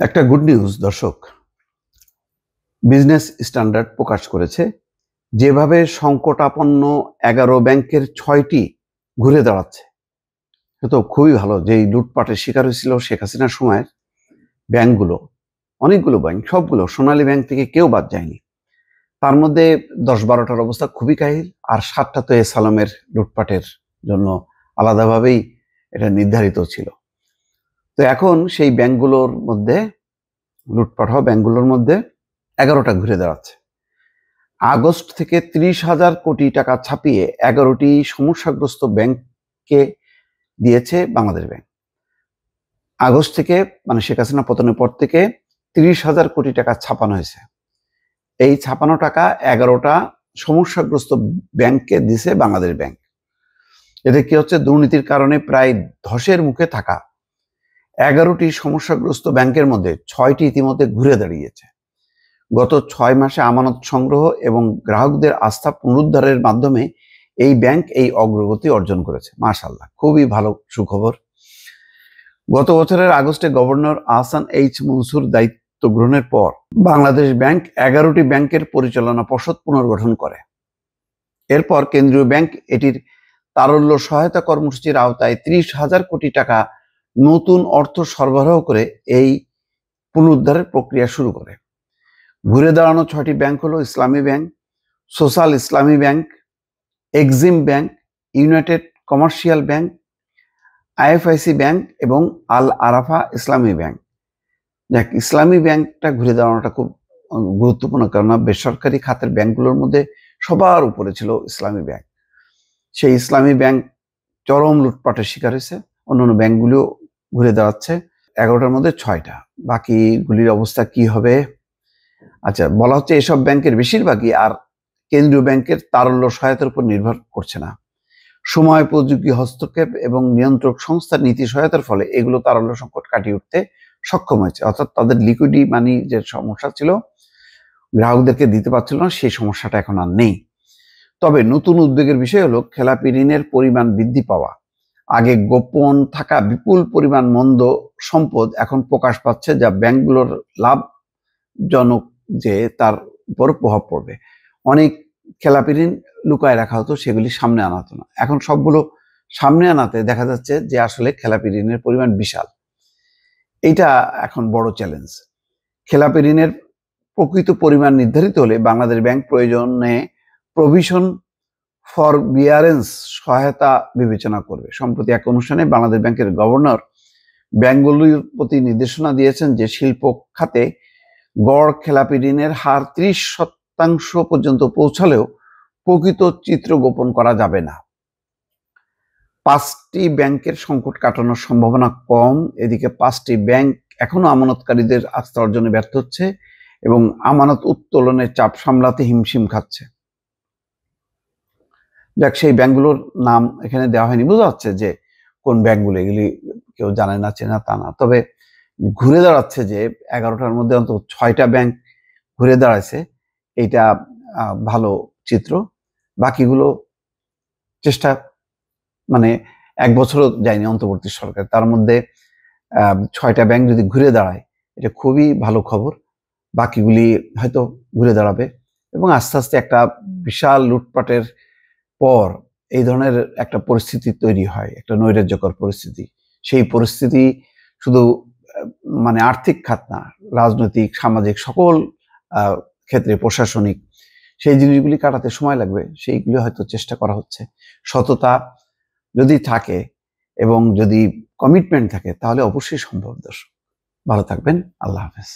একটা good news দর্শক, business standard প্রকাশ করেছে যেভাবে সংকটাপন্ন 11 ব্যাংকের 6টি ঘুরে দাঁড়াচ্ছে। সে তো খুবই ভালো। যেই লুটপাটের শিকার হয়েছিল শেখ হাসিনার সময় ব্যাংকগুলো, অনেকগুলো ব্যাংক, সবগুলো সোনালী ব্যাংক থেকে কেউ বাদ যায়নি। তার মধ্যে 10-12টার অবস্থা খুবই কাহিল, আর 7টা তো সালামের লুটপাটের জন্য আলাদাভাবেই এটা নির্ধারিত ছিল। তো এখন সেই ব্যাংকগুলোর মধ্যে, লুটপাট হওয়া ব্যাংকগুলোর মধ্যে 11টা ঘুরে দাঁড়াচ্ছে। আগস্ট থেকে 30,000 কোটি টাকা ছাপিয়ে 11টি সমস্যাগ্রস্ত ব্যাংককে দিয়েছে বাংলাদেশ ব্যাংক। আগস্ট থেকে, মানে শেখ হাসিনা পতনের পর থেকে 30,000 কোটি টাকা ছাপানো হয়েছে। এই ছাপানো টাকা 11টা সমস্যাগ্রস্ত ব্যাংককে দিছে বাংলাদেশ ব্যাংক। এতে কি হচ্ছে, দুর্নীতির কারণে প্রায় ধসের মুখে থাকা 11টি সমস্যাগ্রস্ত ব্যাংকের মধ্যে 6টি ইতিমধ্যে ঘুরে দাঁড়িয়েছে। গত 6 মাসে আমানত সংগ্রহ এবং গ্রাহকদের আস্থা পুনরুদ্ধারের মাধ্যমে এই ব্যাংক এই অগ্রগতি অর্জন করেছে। মাশাআল্লাহ, খুবই ভালো সুখবর। গত বছরের আগস্টে গভর্নর আহসান এইচ মনসুর দায়িত্ব গ্রহণের পর বাংলাদেশ ব্যাংক 11টি ব্যাংকের পরিচালনা পর্ষদ পুনর্গঠন করে। এরপর কেন্দ্রীয় ব্যাংক এটির তারল্য সহায়তা কর্মসূচির আওতায় 30,000 কোটি টাকা নতুন অর্থ সরবরাহ করে এই পুনরুদ্ধারের প্রক্রিয়া শুরু করে। ঘুরে দাঁড়ানো 6টি ব্যাংক হলো ইসলামী ব্যাংক, সোশ্যাল ইসলামী bank, Exim bank, United commercial bank, IFIC bank এবং আল আরাফা ইসলামী ব্যাংক। দেখ, ইসলামী ব্যাংকটা ঘুরে দাঁড়ানোটা খুব গুরুত্বপূর্ণ, কারণ বেসরকারি খাতের ব্যাংকগুলোর মধ্যে সবার উপরে ছিল ইসলামী ব্যাংক। সেই ইসলামী ব্যাংক চরম লুটপাটের শিকার হয়েছে। অন্যান্য ব্যাংকগুলিও ঘুরে দাঁড়াচ্ছে। 11টার মধ্যে 6টা, বাকিগুলির অবস্থা কি হবে? আচ্ছা, বলা হচ্ছে এসব ব্যাংকের বেশিরভাগই আর কেন্দ্রীয় ব্যাংকের তারল্য সহায়তার উপর নির্ভর করছে না। সময় উপযোগী হস্তক্ষেপ এবং নিয়ন্ত্রক সংস্থার নীতি সহায়তার ফলে এগুলো তারল্য সংকট কাটিয়ে উঠতে সক্ষম হয়েছে। অর্থাৎ তাদের লিকুইডিটি মানি যে সমস্যা ছিল, গ্রাহকদেরকে দিতে পারছিল না, সেই সমস্যাটা এখন আর নেই। তবে নতুন উদ্বেগের বিষয় হলো খেলাপি ঋণের পরিমাণ বৃদ্ধি পাওয়া। আগে গোপন থাকা বিপুল পরিমাণ মন্দ সম্পদ এখন প্রকাশ পাচ্ছে, যা ব্যাংকগুলোর লাভজনক যে তার উপর প্রভাব পড়বে। অনেক খেলাপি ঋণ লুকায় রাখা হতো, সেগুলি সামনে আনা হতো না। এখন সবগুলো সামনে আনাতে দেখা যাচ্ছে যে আসলে খেলাপি ঋণের পরিমাণ বিশাল। এইটা এখন বড় চ্যালেঞ্জ। খেলাপি ঋণের প্রকৃত পরিমাণ নির্ধারিত হলে বাংলাদেশ ব্যাংক প্রয়োজনে প্রভিশন ফর বিয়ারেন্স সহায়তা বিবেচনা করবে। সম্প্রতি এক অনুষ্ঠানে বাংলাদেশ ব্যাংকের গভর্নর ব্যাংকগুলোর প্রতি নির্দেশনা দিয়েছেন যে শিল্প খাতে গড় খেলাপি ঋণের হার 30% পর্যন্ত পৌঁছালেও প্রকৃত চিত্র গোপন করা যাবে না। 5টি ব্যাংকের সংকট কাটানোর সম্ভাবনা কম। এদিকে 5টি ব্যাংক এখনো আমানতকারীদের আস্থা অর্জনে ব্যর্থ হচ্ছে এবং আমানত উত্তোলনের চাপ সামলাতে হিমশিম খাচ্ছে। যাক, সেই ব্যাংকগুলোর নাম এখানে দেওয়া হয়নি, বোঝা যাচ্ছে যে কোন ব্যাংকগুলো, এগুলি কেউ জানে না, চেনা তা না। তবে ঘুরে দাঁড়াচ্ছে যে 11টার মধ্যে অন্তত 6টা ব্যাংক ঘুরে দাঁড়াইছে, এইটা ভালো চিত্র। বাকিগুলো চেষ্টা, মানে 1 বছরও যায়নি অন্তর্বর্তী সরকার, তার মধ্যে 6টা ব্যাংক যদি ঘুরে দাঁড়ায়, এটা খুবই ভালো খবর। বাকিগুলি হয়তো ঘুরে দাঁড়াবে এবং আস্তে আস্তে একটা বিশাল লুটপাটের পর এই ধরনের একটা পরিস্থিতি তৈরি হয়, একটা নৈরাজ্যকর পরিস্থিতি। সেই পরিস্থিতি শুধু মানে আর্থিক খাত না, রাজনৈতিক, সামাজিক, সকল ক্ষেত্রে, প্রশাসনিক, সেই জিনিসগুলি কাটাতে সময় লাগবে। সেইগুলি হয়তো চেষ্টা করা হচ্ছে। সততা যদি থাকে এবং যদি কমিটমেন্ট থাকে, তাহলে অবশ্যই সম্ভব। দর্শক, ভালো থাকবেন। আল্লাহ হাফেজ।